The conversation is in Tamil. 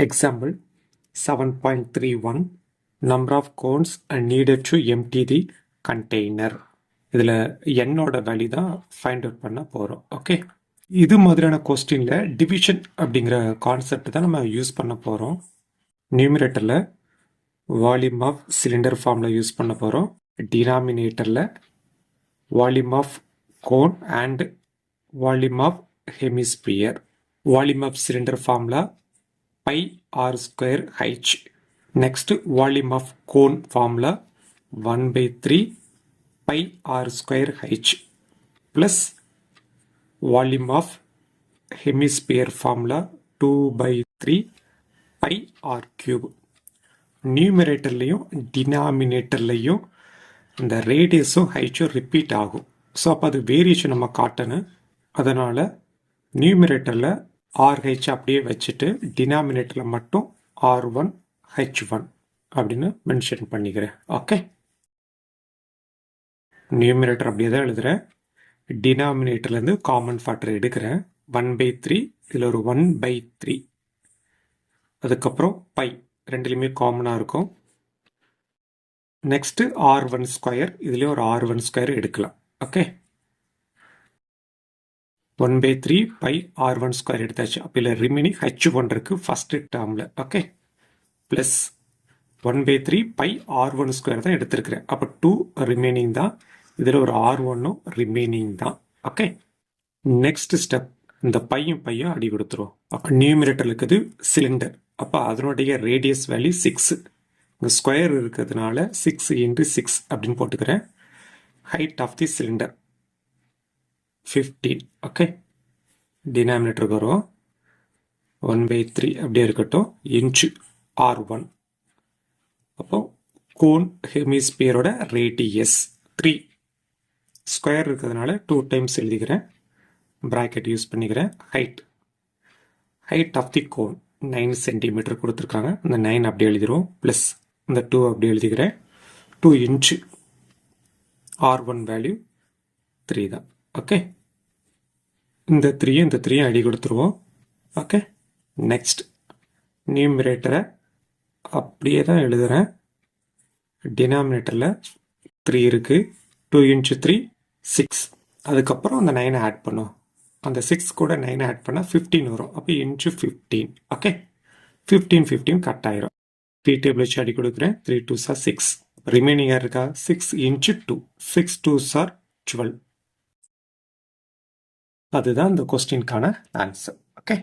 Example 7.31 number of cones needed to empty the container. இதில் என்னோட வேல்யூ தான் ஃபைண்ட் அவுட் பண்ண போகிறோம். ஓகே, இது மாதிரியான கொஸ்டினில் டிவிஷன் அப்படிங்கிற கான்செப்ட் தான் நம்ம யூஸ் பண்ண போகிறோம். நியூமரேட்டரில் வால்யூம் ஆஃப் சிலிண்டர் ஃபார்மில் யூஸ் பண்ண போகிறோம். டினாமினேட்டரில் volume of cone and volume of hemisphere. Volume of cylinder formula pi r square h. Next, volume of cone formula 1/3 pi r square h plus volume of hemisphere formula 2/3 pi r cube. நியூமரேட்டர்லையும் டினாமினேட்டர்லையும் இந்த ரேடியஸும் ஹைச்சும் ரிப்பீட் ஆகும். ஸோ அப்போ அது வேரியேஷன் நம்ம காட்டணும். அதனால் நியூமரேட்டரில் RH அப்படியே வச்சுட்டு டினாமினேட்டரில் மட்டும் R1 H1 அப்படின்னு மென்ஷன் பண்ணிக்கிறேன். ஓகே, நியூமரேட்டர் அப்படியே தான் எழுதுகிறேன். டினாமினேட்டர்லேருந்து காமன் ஃபேக்டர் எடுக்கிறேன். 1/3, இதில் ஒரு 1/3, அதுக்கப்புறம் பை ரெண்டுலேயுமே காமனாக இருக்கும். நெக்ஸ்ட்டு R1 ஸ்கொயர், இதுலேயும் ஒரு R1 ஸ்கொயர் எடுக்கலாம். ஓகே, 1/3 pi R1 ஸ்கொயர் எடுத்தாச்சு. அப்போ இல்லை ரிமைனிங் H1 இருக்குது ஃபஸ்ட்டு டேர்மில். Okay, plus 1/3 pi R1 square தான் எடுத்துருக்கிறேன். அப்போ 2 ரிமைனிங் தான், இதில் ஒரு R1ம் ரிமைனிங் தான். ஓகே, நெக்ஸ்ட் ஸ்டெப் இந்த பையும் அடி கொடுத்துருவோம். அப்போ நியூமரேட்டர் இருக்குது சிலிண்டர். அப்போ அதனுடைய ரேடியஸ் வேல்யூ 6. இங்கே ஸ்கொயர் இருக்கிறதுனால 6 × 6 அப்படின்னு போட்டுக்கிறேன். Height of the cylinder 15. Okay, டினாமினேட்டருக்கு வரும் 1/3 அப்படியே இருக்கட்டும் இன்ச்சு R1. அப்போ கோன் ஹெமிஸ்பியரோட ரேடியஸ் 3. ஸ்கொயர் இருக்கிறதுனால 2 டைம்ஸ் எழுதிக்கிறேன். ப்ராக்கெட் யூஸ் பண்ணிக்கிறேன். Height of the cone 9 centimetre கொடுத்துருக்காங்க. இந்த 9 அப்படியே எழுதிடுவோம். ப்ளஸ் இந்த 2 அப்படியே எழுதிக்கிறேன். 2 இன்ச்சு R1 வேல்யூ 3 தான். ஓகே, இந்த 3 அடி கொடுத்துருவோம். ஓகே, நெக்ஸ்ட் நியூமரேட்டரை அப்படியே தான் எழுதுகிறேன். டினாமினேட்டரில் 3 இருக்குது. 2 × 3 6. அதுக்கப்புறம் அந்த 9 ஆட் பண்ணும். அந்த 6 கூட 9 ஆட் பண்ணால் 15 வரும். அப்போ இன்ச்சு 15. ஓகே, 15 கட் ஆயிரும். 3 டேபிள் வச்சு அடி கொடுக்குறேன். 3 2s are 6. ரிமைனிங்காக இருக்கா 6 × 2. 6 2s are 12. அதுதான் இந்த கொஸ்டினுக்கான ஆன்சர். ஓகே.